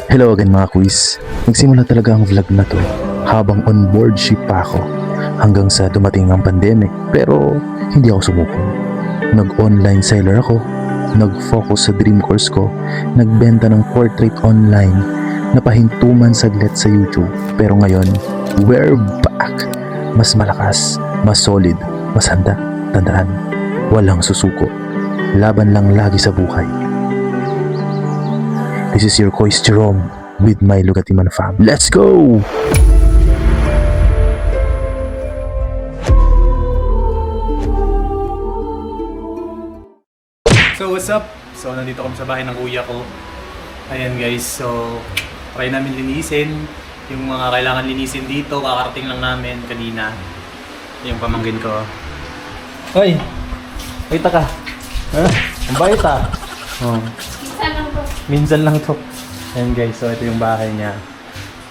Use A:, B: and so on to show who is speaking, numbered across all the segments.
A: Hello again mga quiz. Nagsimula talaga ang vlog na to habang on board ship pa ako hanggang sa dumating ang pandemic, pero hindi ako sumuko. Nag-online seller ako, nag-focus sa dream course ko, nagbenta ng portrait online, napahintuman saglit sa YouTube, pero ngayon, we're back! Mas malakas, mas solid, mas handa. Tandaan, walang susuko. Laban lang lagi sa buhay. This is your Kois Jerome with my Lugatiman fam. Let's go!
B: So what's up? So nandito kami sa bahay ng kuya ko. Ayan guys, so try namin linisin yung mga kailangan linisin dito. Kakarating lang namin kanina. Yung pamangkin ko. Hoy! Kita ka! Ha? Ang bait ah! Oh. Minsan lang to. Ayan guys, so ito yung bahay niya.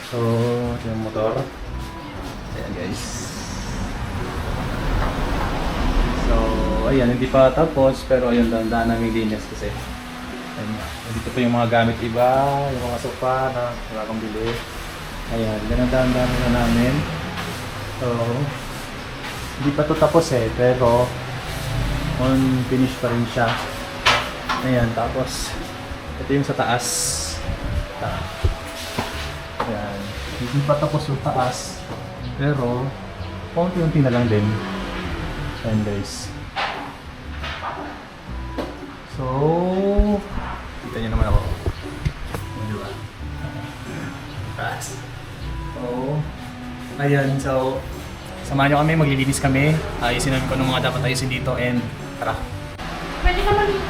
B: So, ito yung motor. Ayan guys. So, ayan, hindi pa tapos, pero ayun, dandaan namin linis kasi. Ayan, dito pa yung mga gamit iba, yung mga sofa na wala kang bili. Ayan, dandaan na namin. So, hindi pa to tapos eh, pero on finish pa rin siya. Ayan, tapos ito yung sa taas. Ayan, hindi pa tapos yung taas, pero konti-unti na lang din. Ayan guys. So, kita nyo naman ako. Diba? Taas. So, ayan, so samahan nyo kami, maglilinis kami. Ayusin namin kung ano mga dapat ayusin dito and tara.
C: Pwede ka maligo.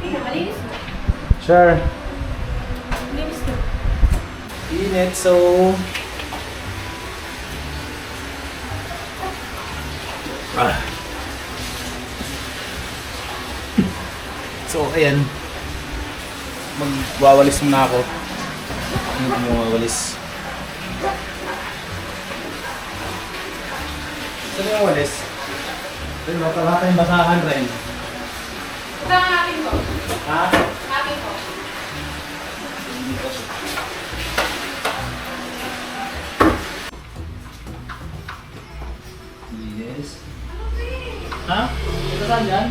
C: Tingnan, malinis mo.
B: Sure.
C: Malinis mo.
B: Init, so So, ayan. Magwawalis muna ako. Ano yung magwawalis? Saan yung walis? Pero baka tayong basahan rin.
C: Ito ang akin ko.
B: Ha?
C: Akin ko.
B: Yes. Ha? Ito saan dyan?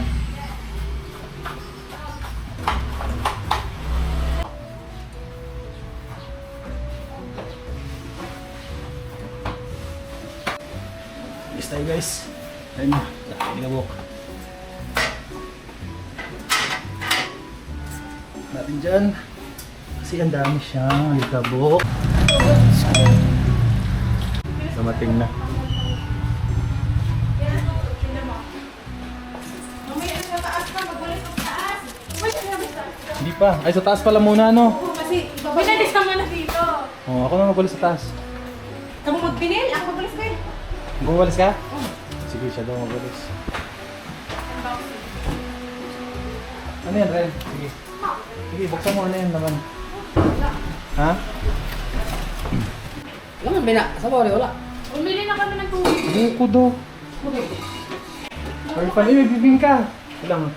B: Yes tayo guys. Ayun na. Nakakilabok. Natin dyan. Kasi ang dami siyang alikabok. Dumating na.
C: Mamaya sa taas ka, magulit sa taas. Pwede ka na
B: Hindi pa. Ay, sa taas pala muna, no?
C: kasi binalis ka muna dito.
B: Oh, ako na magulis sa taas.
C: Ako magpinil, ako magulis ka eh.
B: Magulis ka? Sige, siya daw magulis. Ano yan, Ren? Sige. Sige, buksan mo ano yan naman. Ha?
D: Wala man bina, sa bawal wala.
C: Umili na kami ng tubig.
B: Buko daw. Or pa may bibing ka. Ilang.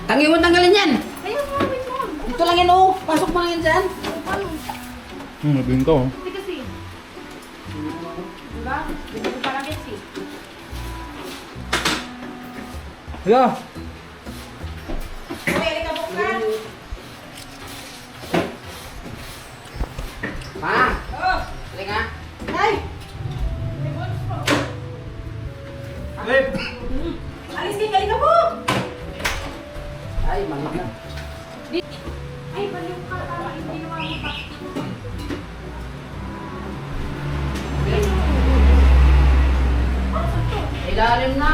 D: Tangi mo tanggalin yan.
C: Ayun, mami mo.
D: Dito lang yan oh. Pasok mo lang yan dyan.
C: Ano?
B: Nabing ka oh.
C: Hindi kasi. Diba? Hindi ko parang kasi.
B: Hala!
C: Uy, alikabok ka.
D: Pa.
C: Oh!
D: Tuloy nga.
C: Ay!
B: Lip!
C: Alis kayo, alikabok!
D: Ay, mali na.
C: Ay, baliw ka. Tama, hindi naman ako pa.
D: Ilalim na.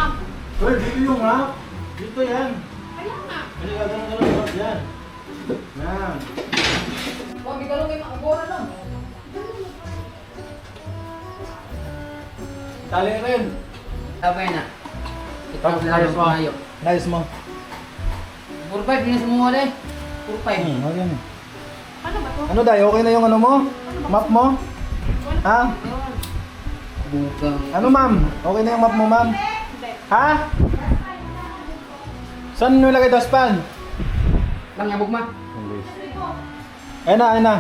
B: Hoy, dito yung ha? Dito yan.
C: Kaya nga.
B: Ano gagawin yan? Yan.
D: Huwag igalong kayo makabora lang.
B: Tali rin.
D: Sabay na. Ito
B: Tapos
D: ang
B: ayos mo.
D: mayo.
B: Ayos mo.
D: 4-5, binis mo wala eh. 4-5.
B: Yan.
C: Ano ba to?
B: Ano dahil? Okay na yung ano mo? Map mo? Ha?
D: Bugang.
B: Ano ma'am? Okay na yung map mo ma'am? Ha? Saan nyo lagay dustpan?
D: Lang yabog ma.
B: Ayun na, ayun na.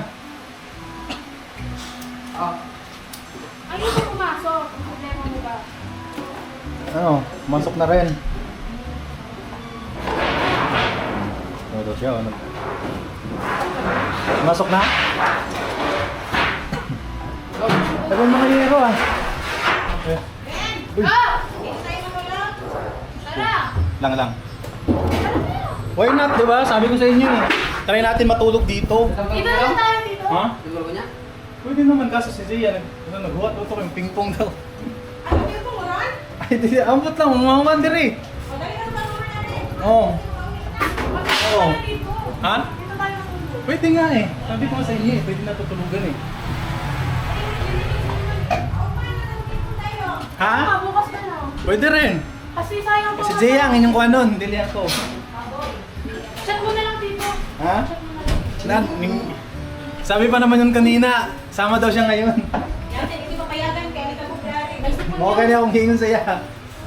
D: Oh.
C: Ay, hindi pumasok. Ang problema mo ba?
B: Ano? Masok na rin. Ano daw siya? Ano? Masok na? Tagal mga hero ah.
C: Go! Hintay mo lang. Tara!
B: Lang. Why not, di ba? Sabi ko sa inyo eh. Try natin matulog dito.
C: Dito lang tayo dito.
B: Ha?
D: Siguro ko niya?
B: Pwede naman kaso si Zia naghuhat ito yung ping-pong daw.
C: Ano dito mo ron?
B: Ay, di, ambot lang, umaman din eh.
C: O, dali na tanong natin.
B: Oo.
C: Dito dito.
B: Ha?
C: Dito tayo matulog.
B: Pwede nga eh. Sabi ko nga sa inyo eh, pwede na tutulugan eh. Ha?
C: Ah, bukas na lang.
B: Pwede rin.
C: Kasi sayang pa.
B: Si Zia ang inyong kuha nun, hindi ako.
C: Chat mo na lang dito.
B: Ha?
C: Chat mo na lang.
B: Sabi pa naman yun kanina, sama daw siya ngayon.
C: Yan, hindi papayagan kaya hindi ka kumpirari.
B: Okay na akong hingon sa'ya.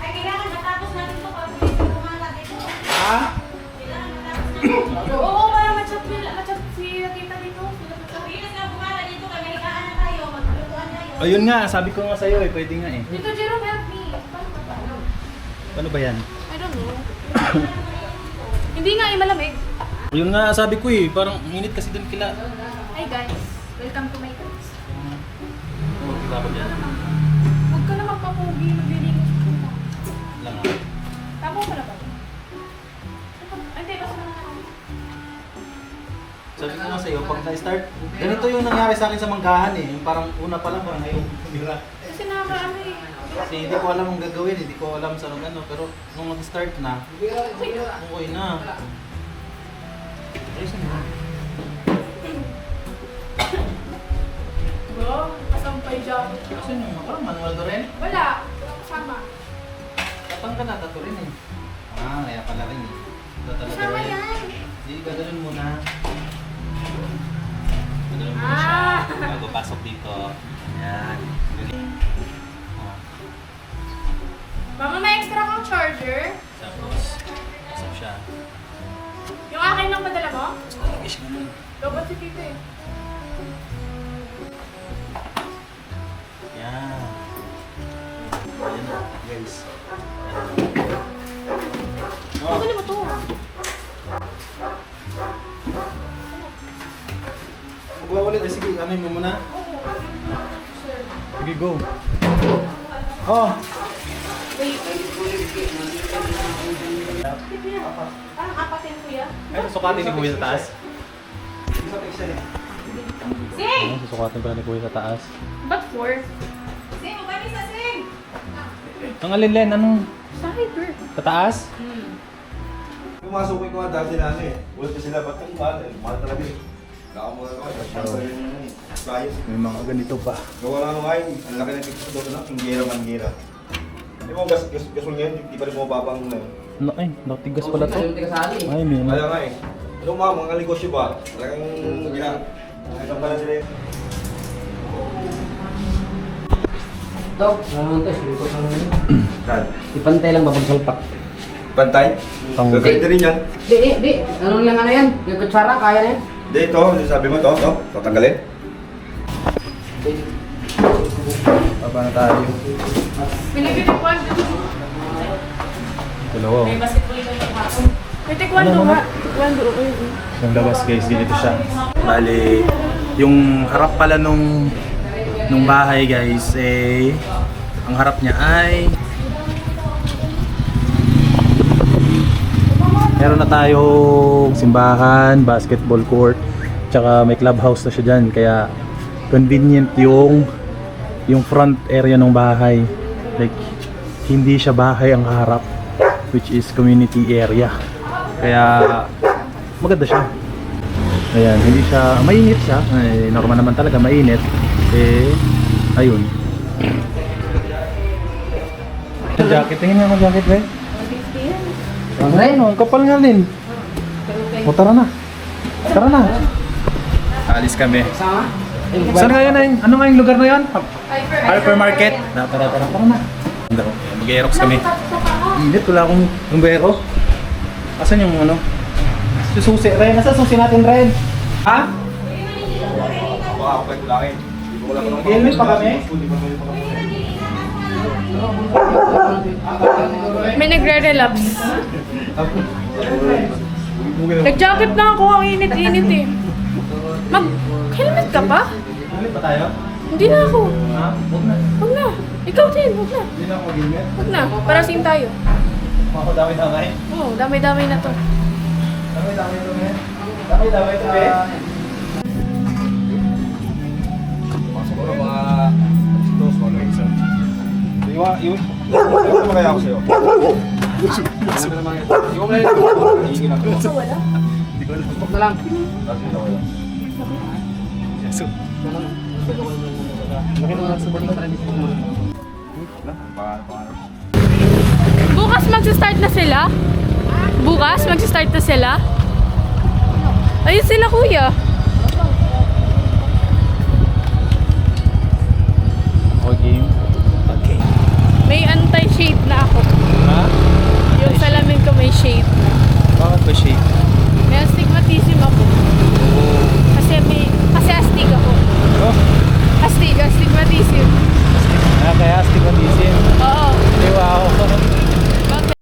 C: Ay, kailangan matapos natin ito para hindi ka kumalat ito.
B: Ha?
C: Kailangan matapos natin. Oo, para ma-chat si kita dito. Sabihin na bumala dito, kaya higaan na tayo, maglutuan tayo.
B: Ayun nga, sabi ko nga sa'yo eh, pwede nga eh.
C: Dito, Jerome, help me. Paano ba ba?
B: Ano ba yan?
C: I don't know. Hindi nga, malamig.
B: Yun nga, sabi ko eh, parang init kasi doon kila.
C: Hi guys, welcome to my house.
B: Magkita ko dyan.
C: Huwag ka na magpapugi, maglilinis ko na.
B: Lang ah.
C: Tama ko na ba? Hindi, basta na ako.
B: Sabi ko nga sa'yo, pag na-start, ganito yung nangyari sa akin sa manggahan eh. Yung parang una pa lang, parang ngayon, bira.
C: Kasi nakakaano eh.
B: Kasi hindi ko alam ang gagawin, hindi ko alam sa ano, pero nung mag-start na, okay na. Ayos na.
C: Bro, kasampay jacket.
B: Kasi yung parang manual na rin.
C: Wala, wala kasama.
B: Tapang ka na, tato rin eh. Ah, kaya pala rin eh. Ito talaga
C: Kasama
B: rin.
C: yan.
B: Hindi, gaganon muna. Gaganon muna siya.
C: Ah.
B: Bago pasok dito. Yan. Oh.
C: Mama, may extra kang charger.
B: Tapos, pasok siya.
C: Yung akin lang padala mo?
B: Ish naman.
C: Lobot si Tito eh.
B: Yan. Ayan na, guys. Oh.
C: Ano mo to?
B: Magwawalit. Ay, sige, ano mo muna?
C: Sir.
B: Sige, go. Oh!
C: Wait. Parang apatin kuya.
B: Ay, susukatin ni Kuya sa taas.
C: Sing!
B: Susukatin pala ni Kuya sa taas.
C: Ba't 4? Sing, magkani sa Sing!
B: Ang alin, anong
C: Sa hyper.
B: sa taas?
E: Pumasok ko nga dati na ano eh. Ulit na sila, ba't ang mahal eh? Mahal talaga eh. Nakamura ko eh. Bayos.
B: May mga ganito pa.
E: Gawa na ano nga yun. Ang laki ng picture doon na. Mangira, mangira. Di mo gasol ngayon, di pa rin mo babang na yun.
B: No, ay, natigas pala to.
D: Ayun, tigasali.
B: Ay, may
E: Kaya nga eh. Ano mga negosyo ba? Talagang gina. Ito pala sila eh.
D: Dok, ano to? Silikot lang yun.
E: Saan?
D: Ipantay lang babagsalpak.
E: Pantay?
B: Pang-
E: Gagawin rin yan.
D: Di. Anong lang ano yan? Yung kutsara, kaya na yan?
E: Di ito, sabi mo to, tatanggalin.
B: Baba na tayo.
C: Pinagtitikwan.
B: Dalawa.
C: May basketball ito yung hapon. May tikwan
B: Ano,
C: doon
B: mama?
C: nga. Tikwan doon.
B: Yung labas guys, ganito siya. Bali, yung harap pala nung bahay guys, eh, ang harap niya ay meron na tayong simbahan, basketball court, tsaka may clubhouse na siya dyan. Kaya convenient yung front area ng bahay. Like, hindi siya bahay ang harap, which is community area. Kaya maganda siya. Ayan, hindi siya, mainit siya. Eh, normal naman talaga, mainit. Eh, ayun. Ang jacket, tingin nga ang jacket, be. Ano, ang kapal nga din. O, tara na. Tara na. Alis kami.
D: Sama?
B: Saan nga yun? Ano nga yung lugar na yun? Hypermarket? Tara. Na. Mag-aerox kami. Init, wala akong bumbero. Asan yung ano? Susi, Ren. Nasaan susi natin, Ren? Ha?
E: Baka ako kayo laki.
B: Helmet pa kami?
C: May nagre-relapse. Nag-jacket na ako, ang init-init eh. Mag-helmet ka pa?
B: Helmet pa tayo?
C: Hindi na ako.
B: Ha? Huwag na.
C: Huwag na. Ikaw din, huwag na.
B: Hindi na ako mag-helmet.
C: Huwag na. Para same tayo.
B: Ako dami-damay.
C: Oo, damay-damay na to.
B: Dami-damay ito, men. Dami-damay ito, eh.
E: Siguro mga dos, mga isa. Iwan naman kaya ako sa'yo. Iwan naman kaya ako. Iingin ako.
C: Wala?
D: Huwag na lang.
E: Tapos ito wala.
B: So,
D: Laki naman sa balik para dito.
E: Pangalan.
C: Bukas magsa-start na sila? Bukas magsa-start na sila? Ayun sila, kuya.
B: game. Okay.
C: May anti-shade na ako.
B: Ha?
C: Yung salamin ko may shade na.
B: Bakit ba shade?
C: May astigmatism ako. Kasi astig ako.
B: Oh,
C: Astigmatism.
B: kaya astigmatism.
C: Oo.
B: Wow.
C: Bakit?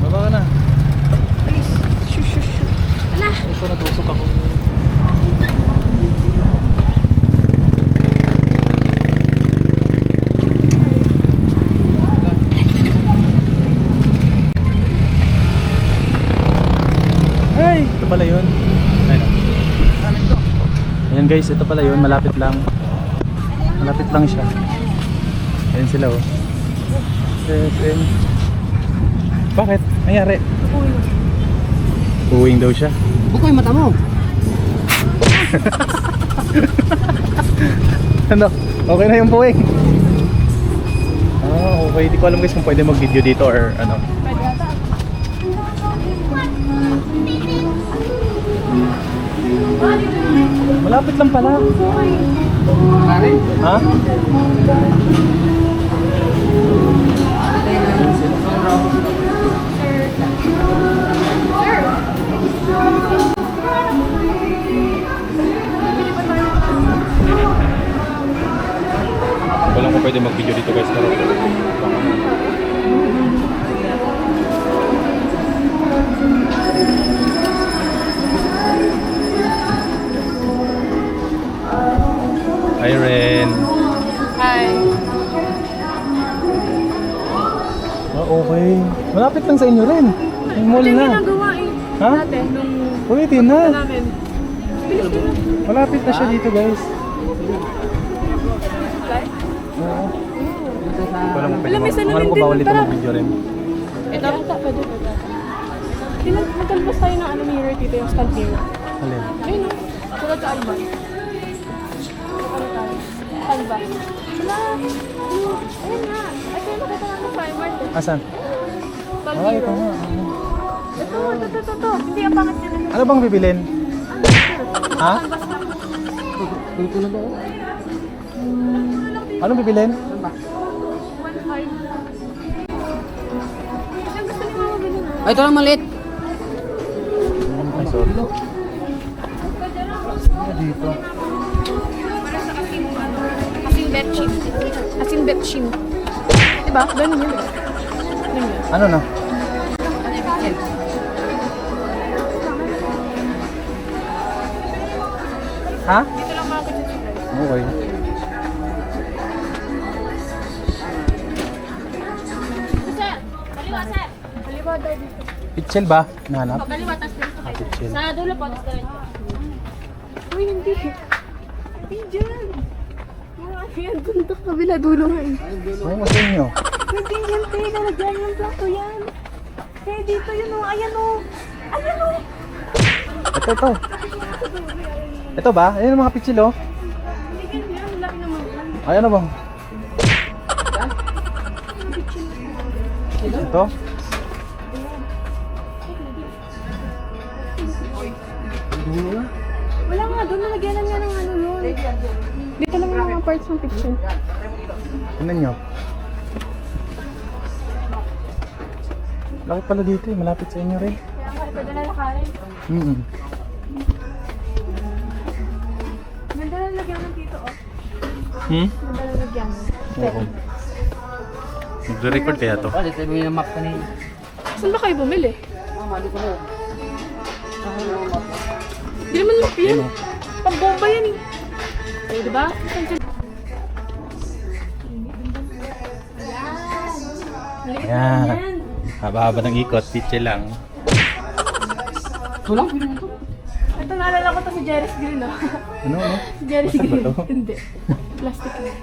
B: Baba ka na.
C: Ala.
B: Ito natusok ako. Ay, ito pala yun. Ayun. Ayan guys, ito pala yun. Malapit lang. Malapit lang siya. Ayan sila oh. SM. Bakit? Nangyari? Uwing daw siya.
D: Bukoy mata mo.
B: Ano? Okay na yung puwing? Ah, okay. Di ko alam guys kung pwede mag-video dito or ano. Malapit lang pala.
D: Pare.
B: Ha? Walang ko pwede mag-video dito guys. Pero hi Ren.
C: Hi.
B: Ah, okay. Malapit lang sa inyo rin. Yung mall
C: Ito yung
B: na.
C: ginagawa eh.
B: Ha?
C: Dati, nung
B: Pwede na.
C: namin.
B: Malapit na siya dito guys.
C: Supply?
B: Oo. Walang ko pwede
C: Alam, may salamin
B: alam ko
C: din,
B: bawal dito
C: tara.
B: mag-video rin.
C: Ito? Pwede. Magkalabas tayo ng mirror dito, yung stand mirror.
B: Alin?
C: Ayun o. Tulad sa Alban. Alban. Wala. Ayun nga. Ay, kayo nakita natin sa Primark.
B: Asan?
C: Stand
B: Ah, ito
C: mirror.
B: nga.
C: Ito. Hindi, ang pangat niya na.
B: Ano bang bibilin? Ha?
D: Dito na daw.
B: Anong bibilin?
D: Ano ba?
C: 1.5. Kasi gusto ni Mama ganun.
D: Ay, ito lang maliit.
B: Ay, sorry. Dito.
C: Para sa kasing betchin. Kasing betchin. Diba? Ganun yun. Ganun yun.
B: Ano na? Ha?
C: Dito lang mga kitchen guys.
B: Okay.
C: Sir, kaliwa sir. Kaliwa daw dito.
B: Pitchel ba? Nahanap?
C: Kaliwa, tas dito kayo.
B: Pitchel.
C: Sa dulo po, tas diretso. Uy, hindi. Hindi dyan. Yan, dun to. Kabila dulo nga eh.
B: Oo, sa inyo.
C: Hindi yan, te. Nalagyan yung plato yan. Kaya dito yun o. Ayan o. Ayan o.
B: Ito. Ito ba? Ayan ang mga pitchel oh.
C: Hindi ganyan. Laki naman.
B: Ayan na bang? Ito?
C: Wala nga doon. Nalagyan nga ng ano yun. Dito lang yung mga parts ng picture.
B: Tingnan nyo. Laki pala dito eh. Malapit sa inyo rin.
C: Kaya nga, pwede na lakarin. Ganda na lagyan ng dito oh. Ganda na lagyan.
B: Oo. Nagre-record kaya to?
D: Oh, dito yung map kanina.
C: Saan ba kayo bumili?
D: Mama, di ko na.
C: Hindi naman map yan. Pambomba yan eh. Eh, diba?
B: Ayan. Haba-haba ng ikot. Pitchel lang.
D: Ito lang, pwede na ito.
C: Ito naalala ko to si Jerry's Green oh.
B: Ano?
C: Si Jerry's
B: Plastic ba
C: Green.
B: to?
C: Hindi. Plastic lang.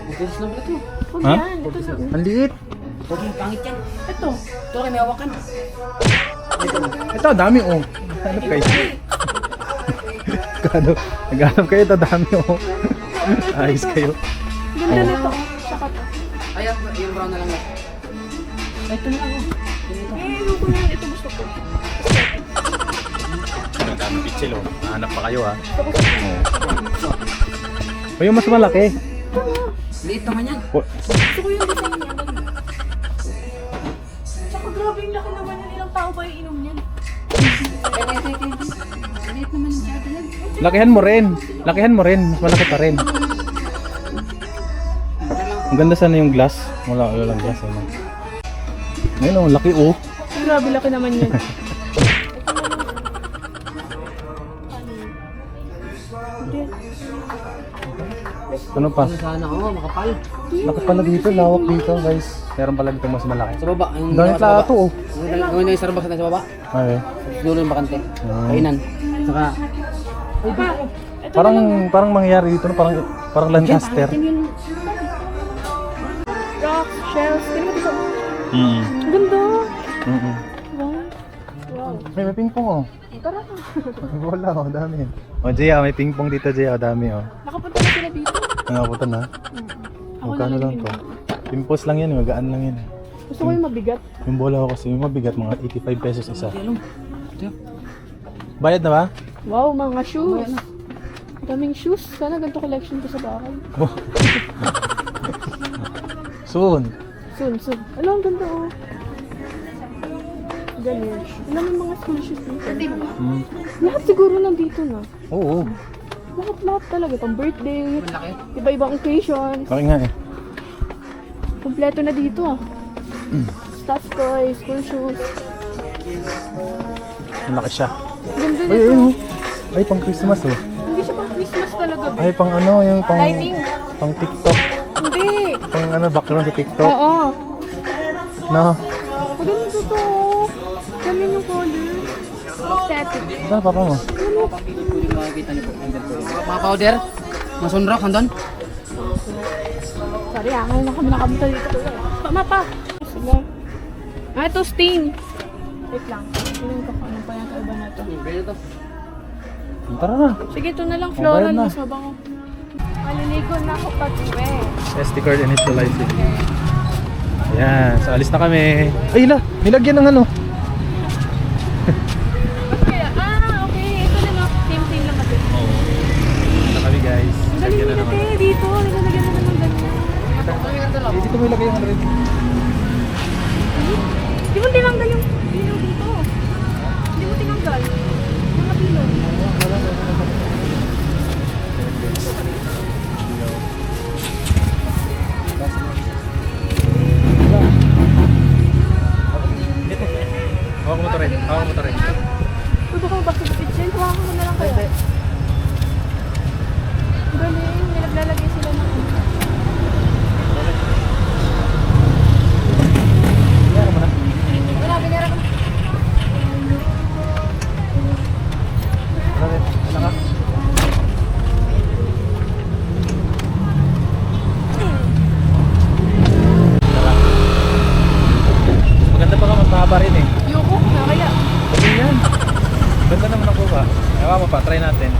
D: Mabilis lang ito.
C: Huwag
B: Ha?
C: yan. Ito na.
B: Ang liit.
D: Huwag yung pangit yan.
C: Ito.
D: Ito lang may hawakan.
B: Ito, dami oh. Hanap kayo. Naghanap kayo, ito dami oh. Ayos kayo.
C: Ganda nito oh. Tsaka to.
D: Ay, yung brown na lang yan. Ay, ito na lang oh.
C: Eh, ano ko yan? Ito gusto ko.
B: Ang dami pitchel oh. Nahanap pa kayo ah.
C: Ito gusto ko.
B: O yung mas malaki.
D: Liit naman yan.
C: Gusto ko yung design niya. Tsaka grabe yung laki naman yan. Ilang tao ba yung inom niyan?
D: Liit naman yung dati yan.
B: Lakihan mo rin. Lakihan mo rin. Mas malaki pa rin. Ang ganda sana yung glass. Wala lang glass eh. No? Ayun oh, laki oh.
C: Grabe laki naman yan.
B: Ano pa?
D: Ano sana ako, makapal.
B: Laki pala dito, lawak dito guys. Meron pala dito mas malaki.
D: Sa baba. Yung
B: Dami
D: sa baba.
B: plato oh.
D: Gawin na yung Starbucks natin sa baba.
B: Okay.
D: Dulo yung bakante. Kainan. Saka,
C: Pa, ito
B: Parang mangyayari dito no? Parang Lancaster.
C: yung rocks, shells. Tingnan mo dito.
B: Mm.
C: Ang ganda.
B: Mm.
C: Wow. Wow.
B: May pingpong oh.
C: Tara.
B: Wala oh, dami. Oh, Jaya, may pingpong dito Jaya, dami oh.
C: Nakapunta na sila dito.
B: Nangaputan na.
C: Ako
B: Magkano lang to? Pimpos lang yan, magaan lang yan.
C: Gusto ko yung mabigat.
B: Yung bola ko kasi yung mabigat, mga 85 pesos isa.
D: alam. Ito.
B: Bayad na ba?
C: Wow, mga shoes. Daming shoes. Sana ganito collection ko sa bahay.
B: Soon.
C: Soon. Alam, ang ganda oh. Ganun. Alam yung mga school shoes dito.
B: Mm.
C: Lahat siguro nandito na.
B: Oo.
C: Lahat talaga. Pang birthday.
D: Malaki.
C: Iba-ibang occasions.
B: Bakit nga eh.
C: Kompleto na dito ah. Stuff toys, school shoes.
B: Malaki siya.
C: Ganda
B: Ay,
C: nito.
B: ayun oh. Ay, pang Christmas oh.
C: Hindi siya pang Christmas talaga.
B: Ay, pang ano, yung pang...
C: Lighting.
B: Pang TikTok.
C: Hindi.
B: Pang ano, background sa TikTok.
C: Oo.
B: No.
C: Maganda to. Kami yung color. Aesthetic.
B: Saan papa mo?
D: Pwede makikita niyo po. Mga powder. Mga sunrock, nandun.
C: Sorry ah, ngayon na kami nakapunta dito. Mapa! Sige. Ah, ito stain. Wait lang. Tingnan ko kung ano pa yung kaiba na ito.
D: Pwede to.
B: Tara na.
C: Sige, ito na lang.
B: bayad
C: Floral
B: na.
C: mas mabango. Maliligo na ako pag-uwi.
B: SD card initializing. Ayan, so alis na kami. Ay, nilagyan ng ano.
C: Kaya, okay. Ito na lang. Same lang natin.
B: Oo. Na kami guys.
C: Ang galing
B: Lagyan na
C: nila
B: naman.
C: dito. Nilalagyan na ng ganun.
E: mo ilagay yung 100.
C: Di mo tinanggal yung ilaw dito. Di mo tinanggal. Mga ilaw.
E: Hawak mo to rin. Hawak mo to rin.
C: Pwede ko bakit-bakit dyan? Hawakan ko na lang kaya. Galing. May naglalagay sila ng wala, binara ko.
E: Maganda pa ka, mas mahaba rin eh.
C: Yoko, nakaya.
E: Kasi yan. Ganda naman ang kuha. Ewan mo pa, try natin.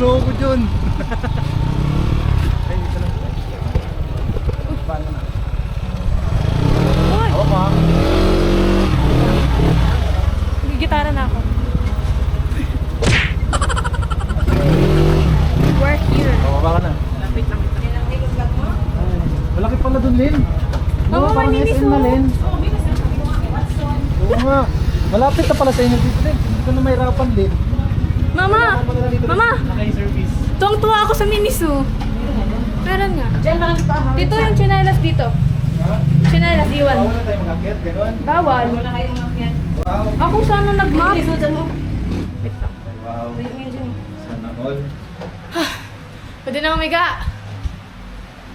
E: Tulungan ko dyan. Ay, dito lang. Paano na?
C: Uy!
E: Oo ma.
C: Gitara na ako. Work here.
E: Oo, baka na. Malaki pala dun, Lin.
C: Oo,
E: parang
C: malinis,
E: SM na,
C: oh.
E: Lin. Oo nga. Malapit na pala sa inyo dito, Lin. Hindi ko na mahirapan, Lin.
C: Mama! Mama!
B: Naka-service.
C: Tuwang-tuwa ako sa Miniso. Meron nga. Dito yung chinelas dito. Chinelas, iwan.
E: Bawal na tayo mag-akyat, gano'n.
C: Bawal. Ako sana nag-map.
E: Wow. Sana all.
C: Pwede na umiga.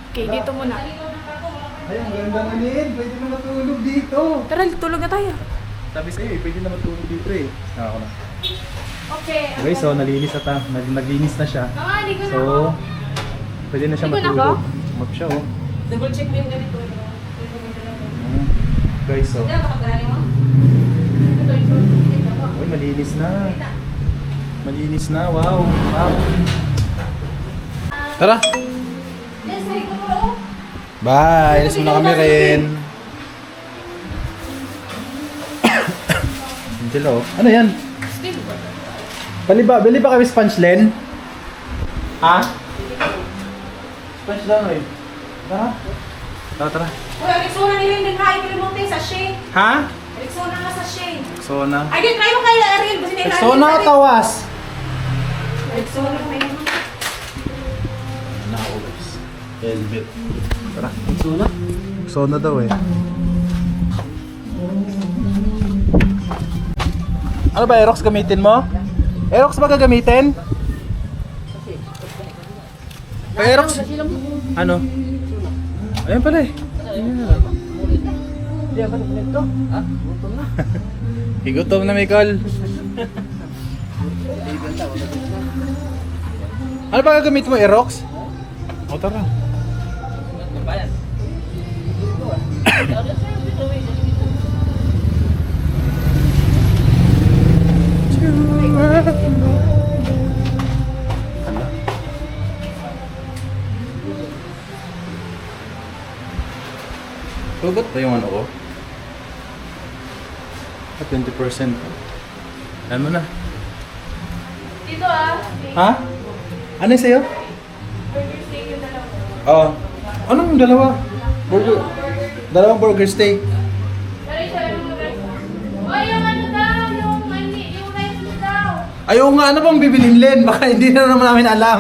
C: Okay, dito muna.
E: Ay, ang ganda na, Lin. Pwede na matulog dito.
C: Tara, tulog na tayo.
E: Sabi sa'yo, pwede na matulog dito eh. Ako na.
C: Okay.
E: Okay, so nalinis na naglinis na siya.
C: Mama, ligo na
E: So,
C: ako.
E: pwede na siya
C: Ligo na
E: matulog.
C: ako?
E: Map siya, oh.
C: Double check mo yung ganito.
E: Guys, so.
C: Ito
E: Uy, malinis na. Malinis na, wow. Wow. Tara!
C: Yes, may guro.
E: Bye! Alis muna kami rin. Angelo, ano yan?
C: Still.
E: Bili ba kami sponge, Len? Ha? Sponge lang eh. Tara. Tara.
C: Uy, Rexona nila yung naghain ko yung sa Shane.
E: Ha?
C: Rexona na sa Shane.
E: Sona.
C: Ay, di, try mo kay Ariel. Kasi nila
E: Sona o tawas?
C: Rexona na yun.
E: Nako guys. Helmet. Tara. Sona? Sona daw eh. Ano ba, Aerox gamitin mo?
B: Aerox ba gagamitin? Aerox? Ano? Ayan pala eh. Higutom na, Michael. Ano ba gagamit mo, Aerox? O tara. Hugot ba yung ano ko? 20%. Ano mo na?
C: Dito ah.
B: Ha? Ano yung sa'yo?
C: Burger steak yung dalawa.
B: Oo. Anong dalawa? Burger. Dalawang burger steak.
C: Pero isa yung rice. O yung ano daw, yung rice mo daw.
B: Ayaw nga, ano bang bibilin, Len? Baka hindi na naman namin alam.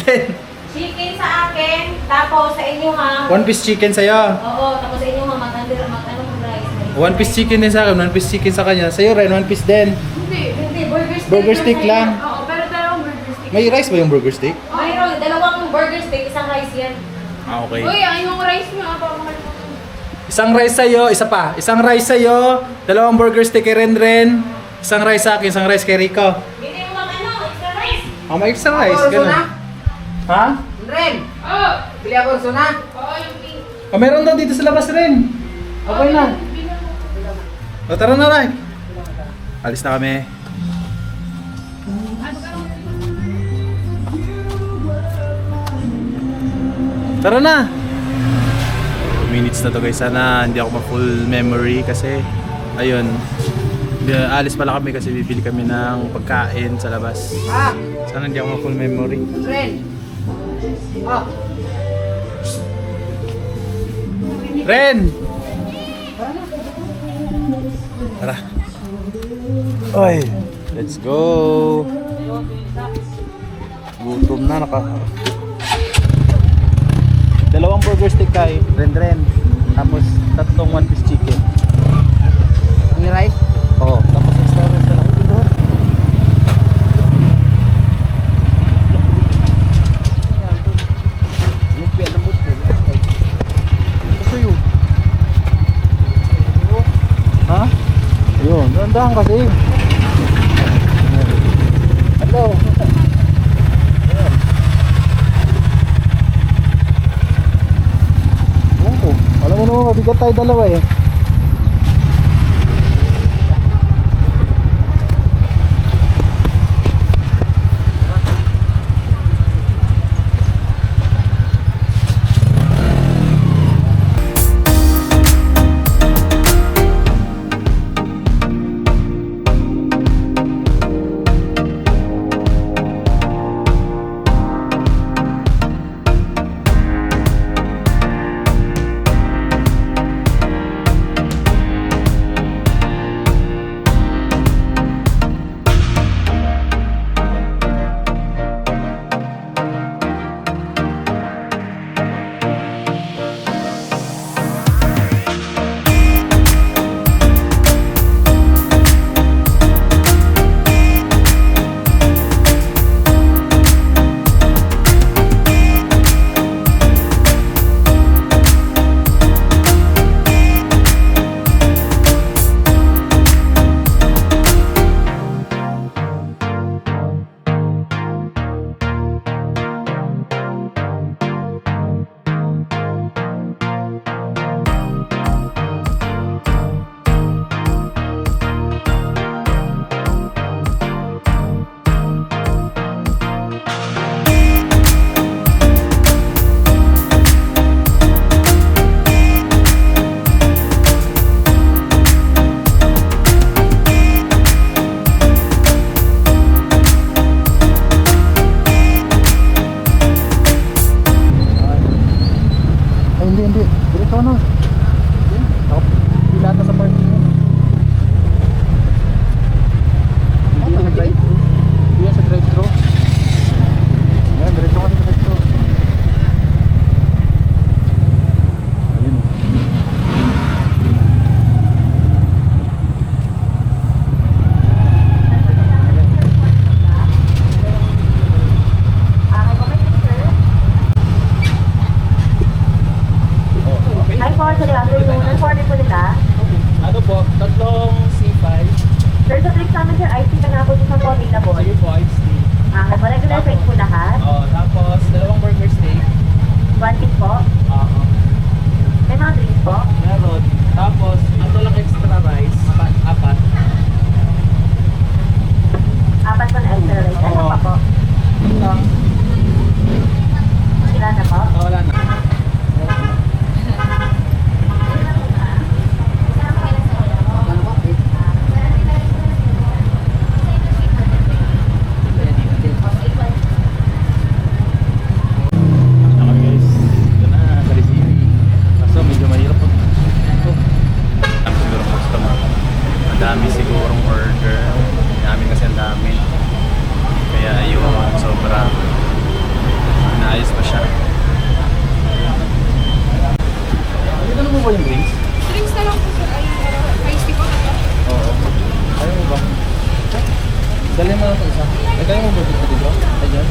B: Len,
C: Chicken sa akin, tapos sa inyo ha.
B: one piece chicken sa'yo.
C: Oo, tapos sa inyo ha, mag-ano rice.
B: One piece chicken din sa akin, one piece chicken sa kanya. Sa'yo rin, one piece din.
C: Hindi, burger steak.
B: Burger steak lang.
C: Oo, pero dalawang burger steak.
B: May rice ba yung burger steak?
C: Mayroon, dalawang burger steak, isang rice yan.
B: Ah, okay.
C: Uy, yung rice mo, pa makalimutan.
B: Isang rice sa'yo, isa pa. Isang rice sa'yo, dalawang burger steak kay Ren. Isang rice sa akin, isang rice kay Rico.
C: Hindi mo mag extra rice.
B: May extra rice, ganun. Ha?
D: Ren,
C: Oo.
D: bili ako Rosona.
C: Oo, yung pink.
B: Meron daw dito sa labas rin. Okay na. O, tara na, Ray. Alis na kami. Tara na! 2 minutes na to guys. Sana hindi ako ma-full memory kasi ayun. Alis pala kami kasi bibili kami ng pagkain sa labas.
D: Ah,
B: Sana hindi ako ma-full memory.
D: Ren. Ah,
B: Ren! Tara. Oy, let's go. Gutom na Dalawang burger steak kay Ren. Tapos tatlong one piece chicken.
D: ang rice.
B: Oo, tapos extra rice na lang. Ha? Ayun, dandahan kasi. Hello. Ayan. Oo, alam mo naman, mabigat tayo dalawa eh.
C: drinks namin sir, ice tea na po sa po available.
B: Sige po, iced tea.
C: Regular price po lahat.
B: Tapos, dalawang burger steak.
C: 1 po. May mga drinks po.
B: Meron. Tapos, ato lang extra rice. Apat.
C: 4 po na extra rice. Ano pa po? Sila na po.
B: Wala na. Okay guys, ito na sa receiving. Kaso medyo mahirap po. Ang siguro customer. Ang dami sigurong order. Namin kasi ang dami. Kaya yung sobra. Naayos pa siya. Ito na mo ba yung drinks?
F: Drinks na lang po sir. Ay, ice tea po.
B: Oo. Ayaw mo ba? Dali mo lang ito isa. Ay, kaya mo ba dito dito? Ayan.